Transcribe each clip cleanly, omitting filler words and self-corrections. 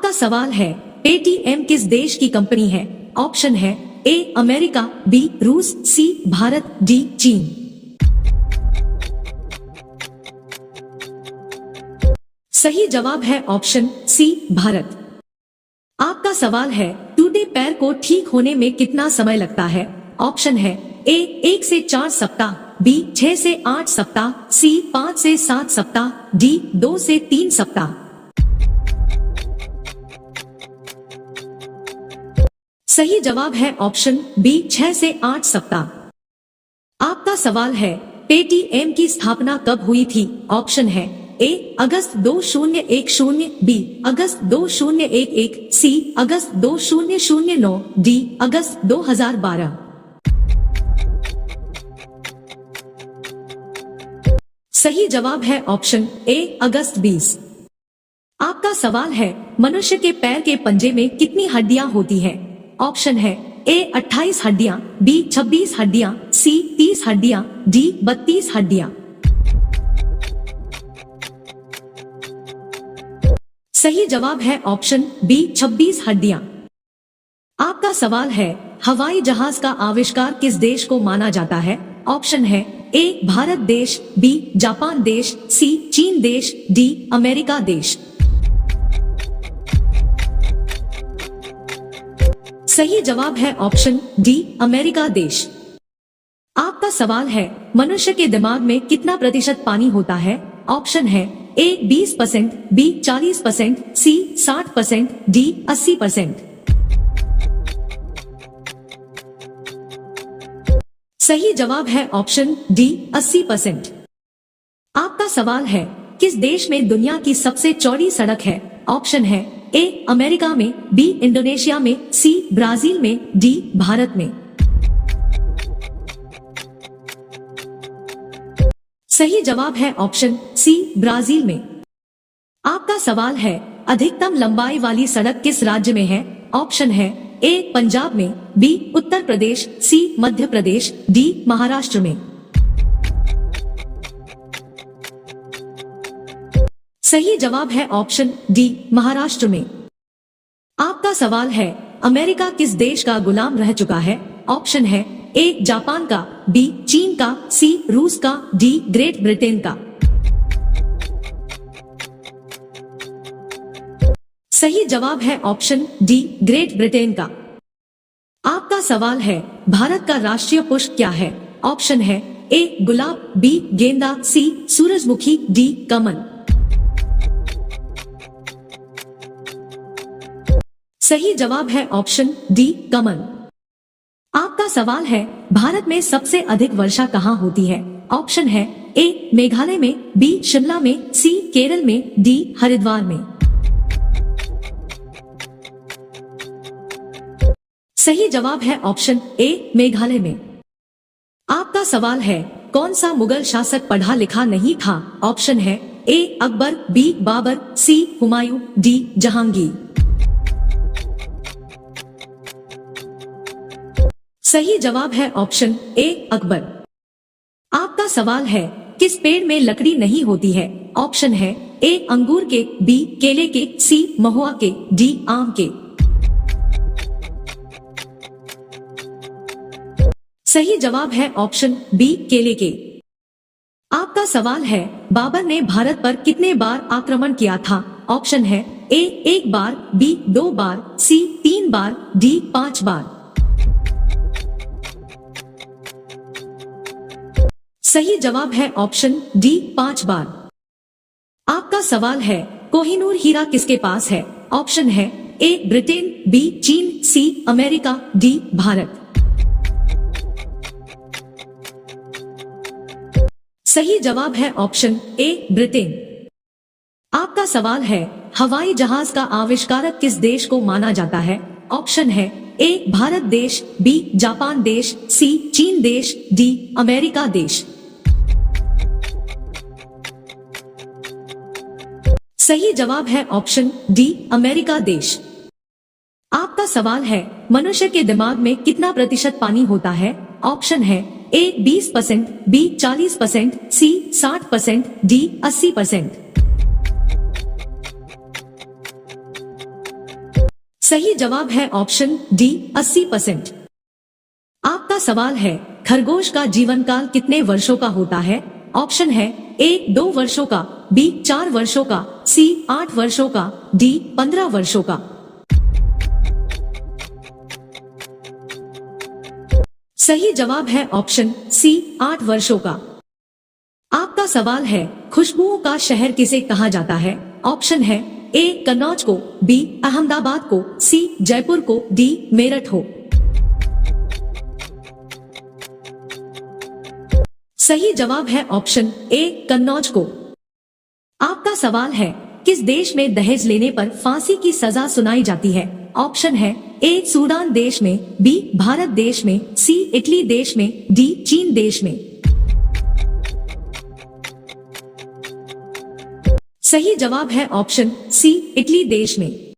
आपका सवाल है पेटीएम किस देश की कंपनी है? ऑप्शन है ए अमेरिका, बी रूस, सी भारत, डी चीन। सही जवाब है ऑप्शन सी भारत। आपका सवाल है टूटे पैर को ठीक होने में कितना समय लगता है? ऑप्शन है ए 1 से 4 सप्ताह, बी 6 से 8 सप्ताह, सी 5 से 7 सप्ताह, डी 2 से 3 सप्ताह। सही जवाब है ऑप्शन बी 6 से 8 सप्ताह। आपका सवाल है पेटीएम की स्थापना कब हुई थी? ऑप्शन है ए अगस्त 2010, बी अगस्त 2011, सी अगस्त 2009, डी अगस्त 2012। सही जवाब है ऑप्शन ए अगस्त 20। आपका सवाल है मनुष्य के पैर के पंजे में कितनी हड्डियां होती हैं? ऑप्शन है ए 28 हड्डियां, बी 26 हड्डियां, सी 30 हड्डियां, डी 32 हड्डियां। सही जवाब है ऑप्शन बी 26 हड्डियां। आपका सवाल है हवाई जहाज का आविष्कार किस देश को माना जाता है? ऑप्शन है ए भारत देश, बी जापान देश, सी चीन देश, डी अमेरिका देश। सही जवाब है ऑप्शन डी अमेरिका देश। आपका सवाल है मनुष्य के दिमाग में कितना प्रतिशत पानी होता है? ऑप्शन है ए 20%, बी 40%, सी 60%, डी 80%। सही जवाब है ऑप्शन डी 80%। आपका सवाल है किस देश में दुनिया की सबसे चौड़ी सड़क है? ऑप्शन है ए अमेरिका में, बी इंडोनेशिया में, सी ब्राजील में, डी भारत में। सही जवाब है ऑप्शन सी ब्राजील में। आपका सवाल है अधिकतम लंबाई वाली सड़क किस राज्य में है? ऑप्शन है ए पंजाब में, बी उत्तर प्रदेश, सी मध्य प्रदेश, डी महाराष्ट्र में। सही जवाब है ऑप्शन डी महाराष्ट्र में। आपका सवाल है अमेरिका किस देश का गुलाम रह चुका है? ऑप्शन है ए जापान का, बी चीन का, सी रूस का, डी ग्रेट ब्रिटेन का। सही जवाब है ऑप्शन डी ग्रेट ब्रिटेन का। आपका सवाल है भारत का राष्ट्रीय पुष्प क्या है? ऑप्शन है ए गुलाब, बी गेंदा, सी सूरजमुखी, डी कमल। सही जवाब है ऑप्शन डी कमल। आपका सवाल है भारत में सबसे अधिक वर्षा कहाँ होती है? ऑप्शन है ए मेघालय में, बी शिमला में, सी केरल में, डी हरिद्वार में। सही जवाब है ऑप्शन ए मेघालय में। आपका सवाल है कौन सा मुगल शासक पढ़ा लिखा नहीं था? ऑप्शन है ए अकबर, बी बाबर, सी हुमायूं, डी जहांगीर। सही जवाब है ऑप्शन ए अकबर। आपका सवाल है किस पेड़ में लकड़ी नहीं होती है? ऑप्शन है ए अंगूर के, बी केले के, सी महुआ के, डी आम के। सही जवाब है ऑप्शन बी केले के। आपका सवाल है बाबर ने भारत पर कितने बार आक्रमण किया था? ऑप्शन है ए 1 बार, बी 2 बार, सी 3 बार, डी 5 बार। सही जवाब है ऑप्शन डी 5 बार। आपका सवाल है कोहिनूर हीरा किसके पास है? ऑप्शन है ए ब्रिटेन, बी चीन, सी अमेरिका, डी भारत। सही जवाब है ऑप्शन ए ब्रिटेन। आपका सवाल है हवाई जहाज का आविष्कारक किस देश को माना जाता है? ऑप्शन है ए भारत देश, बी जापान देश, सी चीन देश, डी अमेरिका देश। सही जवाब है ऑप्शन डी अमेरिका देश। आपका सवाल है मनुष्य के दिमाग में कितना प्रतिशत पानी होता है? ऑप्शन है ए 20%, बी 40%, सी 60%, डी 80%। सही जवाब है ऑप्शन डी 80%। आपका सवाल है खरगोश का जीवन काल कितने वर्षों का होता है। ऑप्शन है ए 2 वर्षों का, बी 4 वर्षों का, सी 8 वर्षों का, डी 15 वर्षों का। सही जवाब है ऑप्शन सी 8 वर्षों का। आपका सवाल है खुशबुओं का शहर किसे कहा जाता है। ऑप्शन है ए कन्नौज को, बी अहमदाबाद को, सी जयपुर को, डी मेरठ को। सही जवाब है ऑप्शन ए कन्नौज को। आपका सवाल है किस देश में दहेज लेने पर फांसी की सजा सुनाई जाती है। ऑप्शन है ए सूडान देश में, बी भारत देश में, सी इटली देश में, डी चीन देश में। सही जवाब है ऑप्शन सी इटली देश में।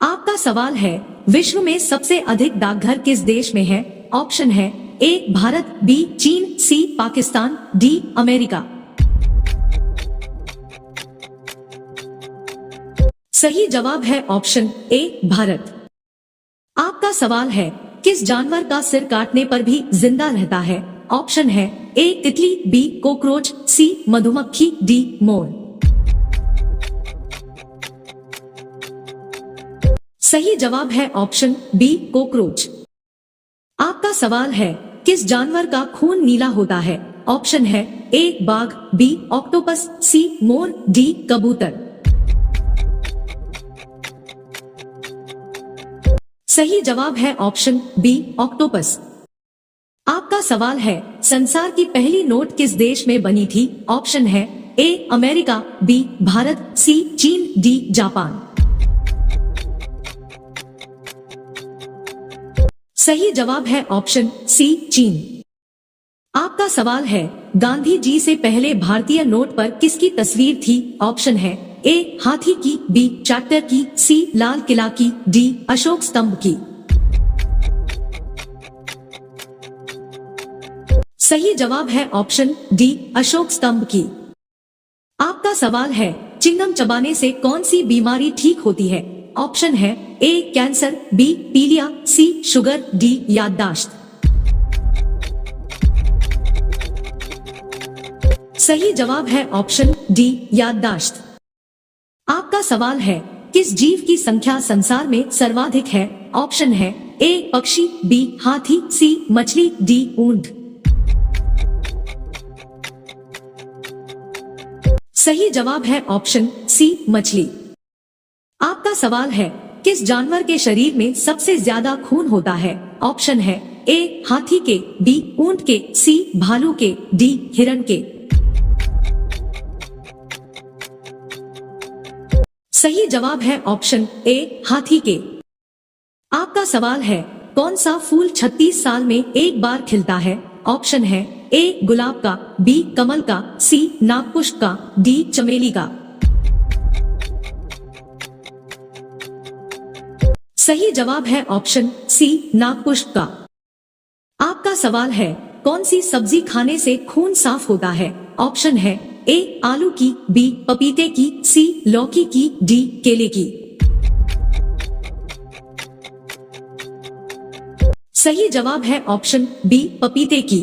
आपका सवाल है विश्व में सबसे अधिक डाकघर किस देश में है। ऑप्शन है ए भारत, बी चीन, सी पाकिस्तान, डी अमेरिका। सही जवाब है ऑप्शन ए भारत। आपका सवाल है किस जानवर का सिर काटने पर भी जिंदा रहता है। ऑप्शन है ए तितली, बी कॉकरोच, सी मधुमक्खी, डी मोर। सही जवाब है ऑप्शन बी कॉकरोच। आपका सवाल है किस जानवर का खून नीला होता है। ऑप्शन है ए बाघ, बी ऑक्टोपस, सी मोर, डी कबूतर। सही जवाब है ऑप्शन बी ऑक्टोपस। आपका सवाल है संसार की पहली नोट किस देश में बनी थी। ऑप्शन है ए अमेरिका, बी भारत, सी चीन, डी जापान। सही जवाब है ऑप्शन सी चीन। आपका सवाल है गांधी जी से पहले भारतीय नोट पर किसकी तस्वीर थी। ऑप्शन है ए हाथी की, बी ट्रैक्टर की, सी लाल किला की, डी अशोक स्तंभ की। सही जवाब है ऑप्शन डी अशोक स्तंभ की। आपका सवाल है चिंगम चबाने से कौन सी बीमारी ठीक होती है। ऑप्शन है ए कैंसर, बी पीलिया, सी शुगर, डी याददाश्त। सही जवाब है ऑप्शन डी याददाश्त। आपका सवाल है किस जीव की संख्या संसार में सर्वाधिक है। ऑप्शन है ए पक्षी, बी हाथी, सी मछली, डी ऊंट। सही जवाब है ऑप्शन सी मछली। आपका सवाल है किस जानवर के शरीर में सबसे ज्यादा खून होता है। ऑप्शन है ए हाथी के, बी ऊंट के, सी भालू के, डी हिरण के। सही जवाब है ऑप्शन ए हाथी के। आपका सवाल है कौन सा फूल 36 साल में एक बार खिलता है। ऑप्शन है ए गुलाब का, बी कमल का, सी नागपुष्प का, डी चमेली का। सही जवाब है ऑप्शन सी नागपुष्प का। आपका सवाल है कौन सी सब्जी खाने से खून साफ होता है। ऑप्शन है ए आलू की, बी पपीते की, सी लौकी की, डी केले की। सही जवाब है ऑप्शन बी पपीते की।